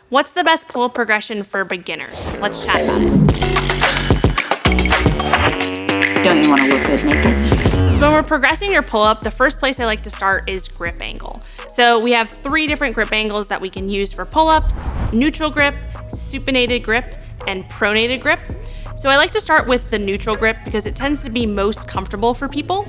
What's the best pull-up progression for beginners? Let's chat about it. Don't you want to look good naked? So when we're progressing your pull-up, the first place I like to start is grip angle. So we have 3 different grip angles that we can use for pull-ups: neutral grip, supinated grip, and pronated grip. So I like to start with the neutral grip because it tends to be most comfortable for people,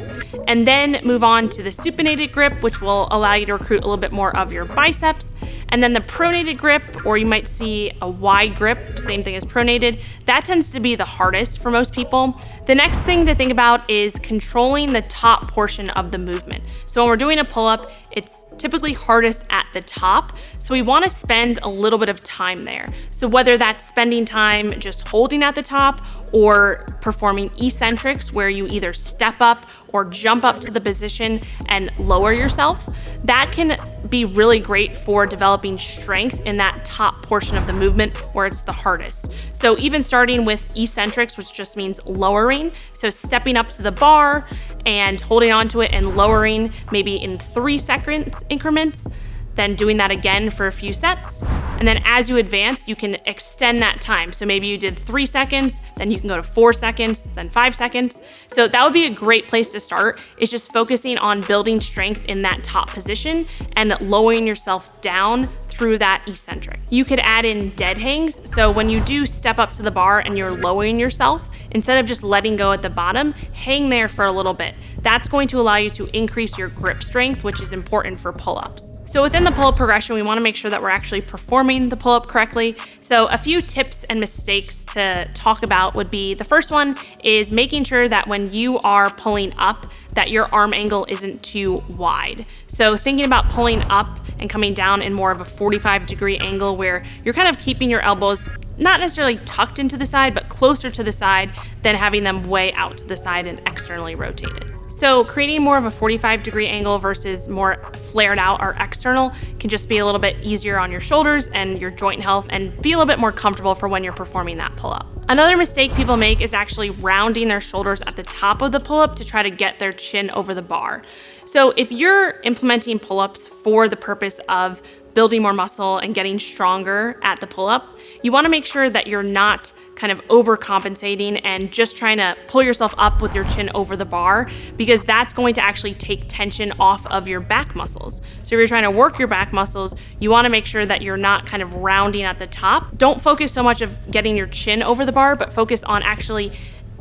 and then move on to the supinated grip, which will allow you to recruit a little bit more of your biceps. And then the pronated grip, or you might see a wide grip, same thing as pronated, that tends to be the hardest for most people. The next thing to think about is controlling the top portion of the movement. So when we're doing a pull-up, it's typically hardest at the top, so we want to spend a little bit of time there. So whether that's spending time just holding at the top or performing eccentrics, where you either step up or jump up to the position and lower yourself, that can be really great for developing strength in that top portion of the movement where it's the hardest. So even starting with eccentrics, which just means lowering, so stepping up to the bar and holding onto it and lowering maybe in 3-second increments, then doing that again for a few sets. And then as you advance, you can extend that time. So maybe you did 3 seconds, then you can go to 4 seconds, then 5 seconds. So that would be a great place to start, is just focusing on building strength in that top position and lowering yourself down through that eccentric. You could add in dead hangs. So when you do step up to the bar and you're lowering yourself, instead of just letting go at the bottom, hang there for a little bit. That's going to allow you to increase your grip strength, which is important for pull-ups. So within the pull-up progression, we want to make sure that we're actually performing the pull-up correctly. So a few tips and mistakes to talk about would be, the first one is making sure that when you are pulling up, that your arm angle isn't too wide. So thinking about pulling up and coming down in more of a 45-degree angle, where you're kind of keeping your elbows not necessarily tucked into the side, but closer to the side than having them way out to the side and externally rotated. So creating more of a 45-degree angle versus more flared out or external can just be a little bit easier on your shoulders and your joint health, and be a little bit more comfortable for when you're performing that pull-up. Another mistake people make is actually rounding their shoulders at the top of the pull-up to try to get their chin over the bar. So if you're implementing pull-ups for the purpose of building more muscle and getting stronger at the pull-up, you want to make sure that you're not kind of overcompensating and just trying to pull yourself up with your chin over the bar, because that's going to actually take tension off of your back muscles. So if you're trying to work your back muscles, you want to make sure that you're not kind of rounding at the top. Don't focus so much of getting your chin over the bar, but focus on actually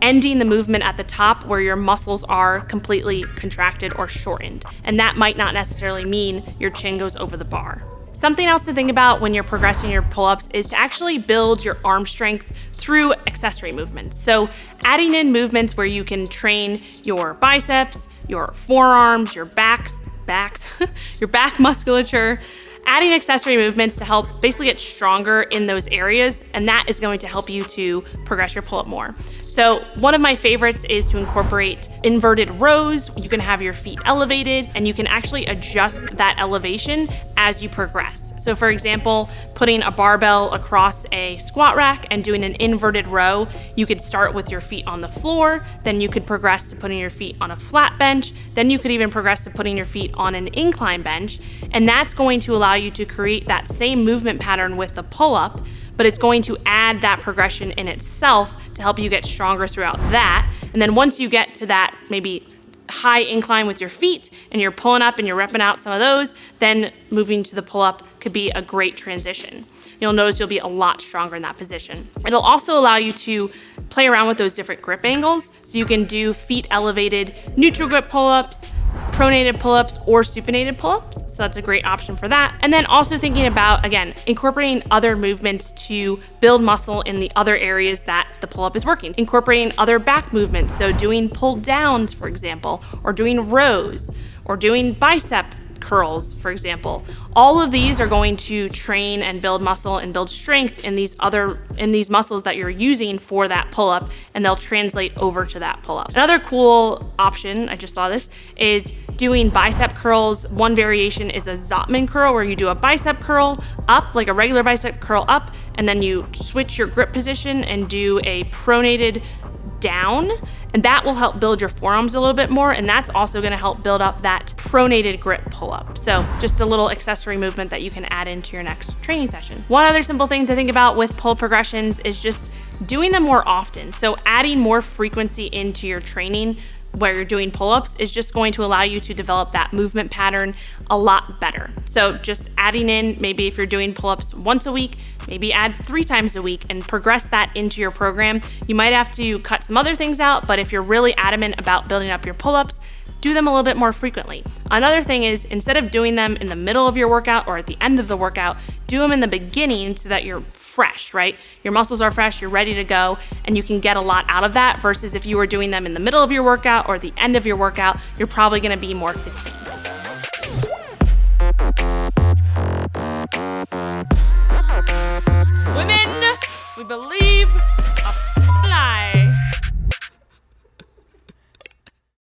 ending the movement at the top where your muscles are completely contracted or shortened. And that might not necessarily mean your chin goes over the bar. Something else to think about when you're progressing your pull-ups is to actually build your arm strength through accessory movements. So adding in movements where you can train your biceps, your forearms, your your back musculature, adding accessory movements to help basically get stronger in those areas, and that is going to help you to progress your pull-up more. So one of my favorites is to incorporate inverted rows. You can have your feet elevated, and you can actually adjust that elevation as you progress. So for example, putting a barbell across a squat rack and doing an inverted row, you could start with your feet on the floor, then you could progress to putting your feet on a flat bench, then you could even progress to putting your feet on an incline bench, and that's going to allow you to create that same movement pattern with the pull-up, but it's going to add that progression in itself to help you get stronger throughout that. And then once you get to that maybe high incline with your feet and you're pulling up and you're repping out some of those, then moving to the pull-up could be a great transition. You'll notice you'll be a lot stronger in that position. It'll also allow you to play around with those different grip angles, so you can do feet elevated neutral grip pull-ups, pronated pull-ups, or supinated pull-ups. So that's a great option for that. And then also thinking about, again, incorporating other movements to build muscle in the other areas that the pull-up is working. Incorporating other back movements, so doing pull downs, for example, or doing rows, or doing bicep curls, for example. All of these are going to train and build muscle and build strength in these muscles that you're using for that pull-up, and they'll translate over to that pull-up. Another cool option, I just saw this, is doing bicep curls. One variation is a Zotman curl, where you do a bicep curl up, like a regular bicep curl up, and then you switch your grip position and do a pronated down, and that will help build your forearms a little bit more, and that's also gonna help build up that pronated grip pull-up. So just a little accessory movement that you can add into your next training session. One other simple thing to think about with pull progressions is just doing them more often. So adding more frequency into your training where you're doing pull-ups is just going to allow you to develop that movement pattern a lot better. So just adding in, maybe if you're doing pull-ups once a week, maybe add 3 times a week and progress that into your program. You might have to cut some other things out, but if you're really adamant about building up your pull-ups, do them a little bit more frequently. Another thing is, instead of doing them in the middle of your workout or at the end of the workout, do them in the beginning so that you're fresh, right? Your muscles are fresh, you're ready to go, and you can get a lot out of that, versus if you were doing them in the middle of your workout or the end of your workout, you're probably gonna be more fatigued. Women, we believe